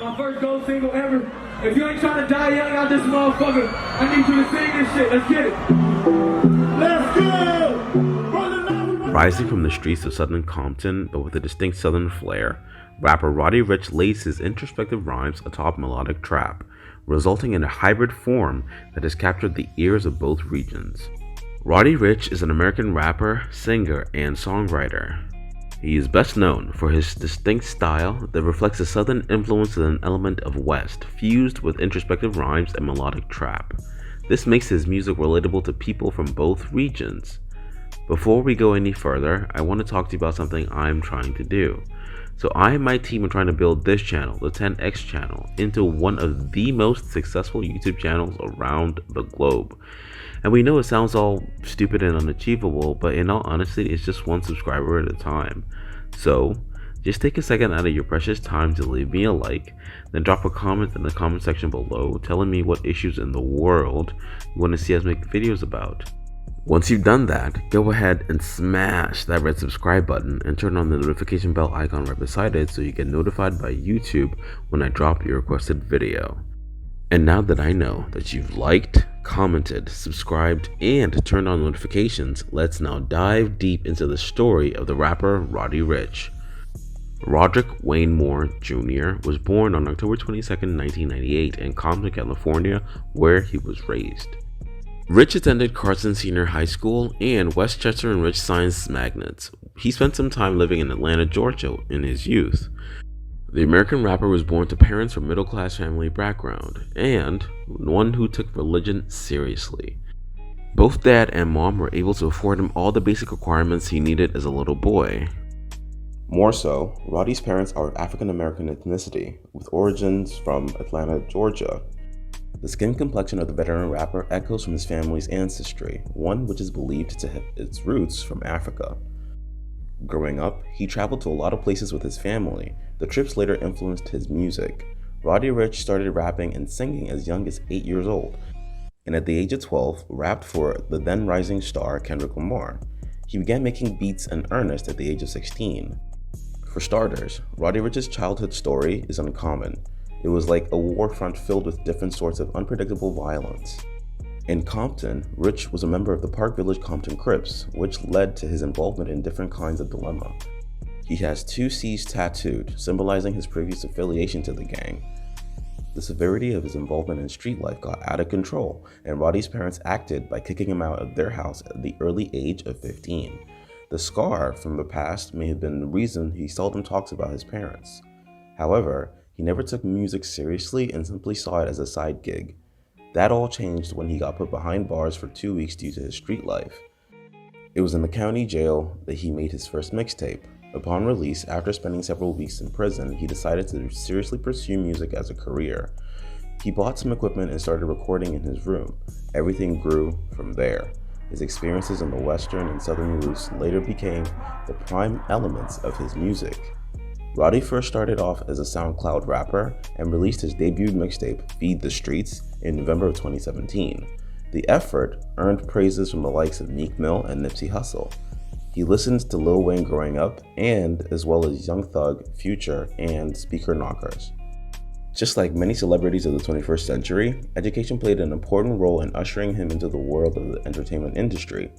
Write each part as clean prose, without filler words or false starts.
My first gold single ever. If you ain't trying to die young out this motherfucker, I need you to sing this shit. Let's get it. Let's go! Rising from the streets of southern Compton, but with a distinct southern flair, rapper Roddy Ricch lays his introspective rhymes atop melodic trap, resulting in a hybrid form that has captured the ears of both regions. Roddy Ricch is an American rapper, singer, and songwriter. He is best known for his distinct style that reflects a southern influence with an element of West, fused with introspective rhymes and melodic trap. This makes his music relatable to people from both regions. Before we go any further, I want to talk to you about something I'm trying to do. So I and my team are trying to build this channel, the 10X channel, into one of the most successful YouTube channels around the globe. And we know it sounds all stupid and unachievable, but in all honesty, it's just one subscriber at a time. So just take a second out of your precious time to leave me a like, then drop a comment in the comment section below telling me what issues in the world you want to see us make videos about. Once you've done that, go ahead and smash that red subscribe button and turn on the notification bell icon right beside it so you get notified by YouTube when I drop your requested video. And now that I know that you've liked, commented, subscribed, and turned on notifications, let's now dive deep into the story of the rapper Roddy Ricch. Roderick Wayne Moore Jr. was born on October 22, 1998 in Compton, California, where he was raised. Ricch attended Carson Senior High School and Westchester and Rich Science Magnets. He spent some time living in Atlanta, Georgia in his youth. The American rapper was born to parents from middle-class family background, and one who took religion seriously. Both dad and mom were able to afford him all the basic requirements he needed as a little boy. More so, Roddy's parents are of African American ethnicity, with origins from Atlanta, Georgia. The skin complexion of the veteran rapper echoes from his family's ancestry, one which is believed to have its roots from Africa. Growing up, he traveled to a lot of places with his family. The trips later influenced his music. Roddy Ricch started rapping and singing as young as 8 years old, and at the age of 12, rapped for the then rising star Kendrick Lamar. He began making beats in earnest at the age of 16. For starters, Roddy Ricch's childhood story is uncommon. It was like a war front filled with different sorts of unpredictable violence. In Compton, Ricch was a member of the Park Village Compton Crips, which led to his involvement in different kinds of dilemma. He has 2 C's tattooed, symbolizing his previous affiliation to the gang. The severity of his involvement in street life got out of control, and Roddy's parents acted by kicking him out of their house at the early age of 15. The scar from the past may have been the reason he seldom talks about his parents. However, he never took music seriously and simply saw it as a side gig. That all changed when he got put behind bars for 2 weeks due to his street life. It was in the county jail that he made his first mixtape. Upon release, after spending several weeks in prison, he decided to seriously pursue music as a career. He bought some equipment and started recording in his room. Everything grew from there. His experiences on the western and southern routes later became the prime elements of his music. Roddy first started off as a SoundCloud rapper and released his debut mixtape, Feed the Streets, in November of 2017. The effort earned praises from the likes of Meek Mill and Nipsey Hussle. He listened to Lil Wayne growing up, and as well as Young Thug, Future, and Speaker Knockers. Just like many celebrities of the 21st century, education played an important role in ushering him into the world of the entertainment industry.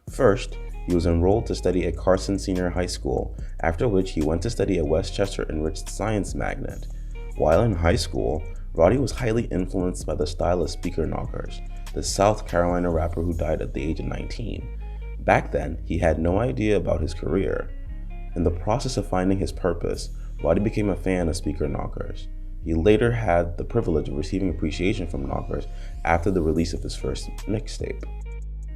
First, he was enrolled to study at Carson Senior High School, after which he went to study at Westchester and Rich Science Magnet. While in high school, Roddy was highly influenced by the style of Speaker Knockers, the South Carolina rapper who died at the age of 19. Back then, he had no idea about his career. In the process of finding his purpose, Roddy became a fan of Speaker Knockers. He later had the privilege of receiving appreciation from Knockers after the release of his first mixtape.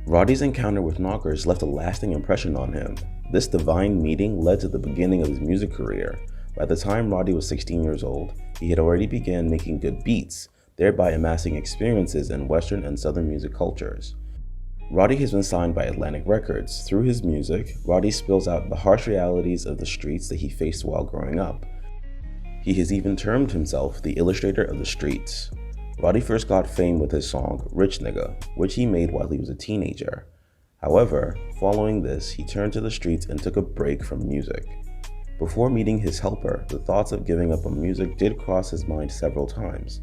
Roddy's encounter with Knockers left a lasting impression on him. This divine meeting led to the beginning of his music career. By the time Roddy was 16 years old, he had already begun making good beats, thereby amassing experiences in Western and Southern music cultures. Roddy has been signed by Atlantic Records. Through his music, Roddy spills out the harsh realities of the streets that he faced while growing up. He has even termed himself the illustrator of the streets. Roddy first got fame with his song, Rich Nigga, which he made while he was a teenager. However, following this, he turned to the streets and took a break from music. Before meeting his helper, the thoughts of giving up on music did cross his mind several times.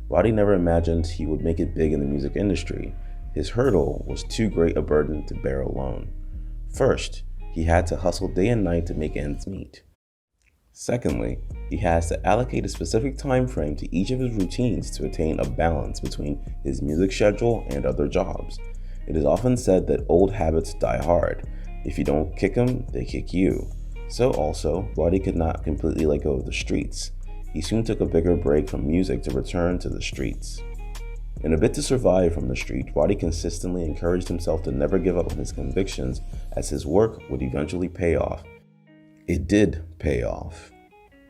Roddy never imagined he would make it big in the music industry. His hurdle was too great a burden to bear alone. First, he had to hustle day and night to make ends meet. Secondly, he has to allocate a specific time frame to each of his routines to attain a balance between his music schedule and other jobs. It is often said that old habits die hard. If you don't kick them, they kick you. So also, Roddy could not completely let go of the streets. He soon took a bigger break from music to return to the streets. In a bid to survive from the street, Roddy consistently encouraged himself to never give up on his convictions, as his work would eventually pay off. It did pay off.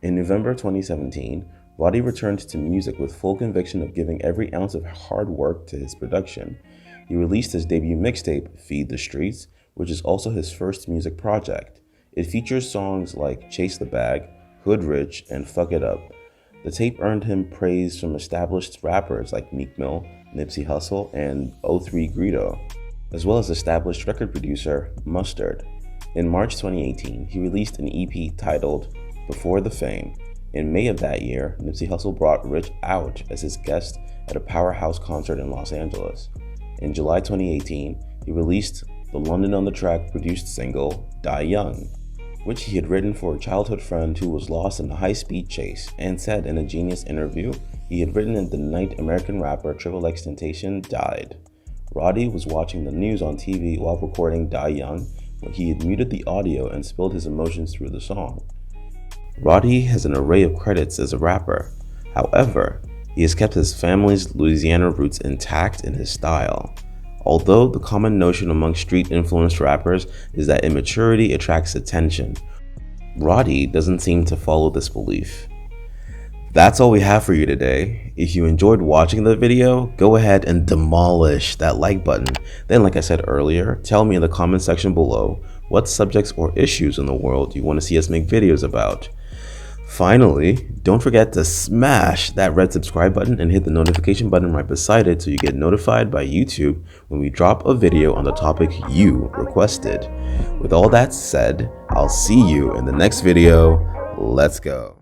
In November 2017, Roddy returned to music with full conviction of giving every ounce of hard work to his production. He released his debut mixtape, Feed the Streets, which is also his first music project. It features songs like Chase the Bag, Hood Rich, and Fuck It Up. The tape earned him praise from established rappers like Meek Mill, Nipsey Hussle, and 03 Greedo, as well as established record producer Mustard. In March 2018, he released an EP titled Before the Fame. In May of that year, Nipsey Hussle brought Rich out as his guest at a Powerhouse concert in Los Angeles. In July 2018, he released the London on the Track produced single, Die Young, which he had written for a childhood friend who was lost in a high-speed chase, and said in a Genius interview he had written it the night American rapper XXXTentacion died. Roddy was watching the news on TV while recording Die Young when he had muted the audio and spilled his emotions through the song. Roddy has an array of credits as a rapper. However, he has kept his family's Louisiana roots intact in his style. Although the common notion among street-influenced rappers is that immaturity attracts attention, Roddy doesn't seem to follow this belief. That's all we have for you today. If you enjoyed watching the video, go ahead and demolish that like button. Then, like I said earlier, tell me in the comment section below what subjects or issues in the world you want to see us make videos about. Finally, don't forget to smash that red subscribe button and hit the notification button right beside it so you get notified by YouTube when we drop a video on the topic you requested. With all that said, I'll see you in the next video. Let's go.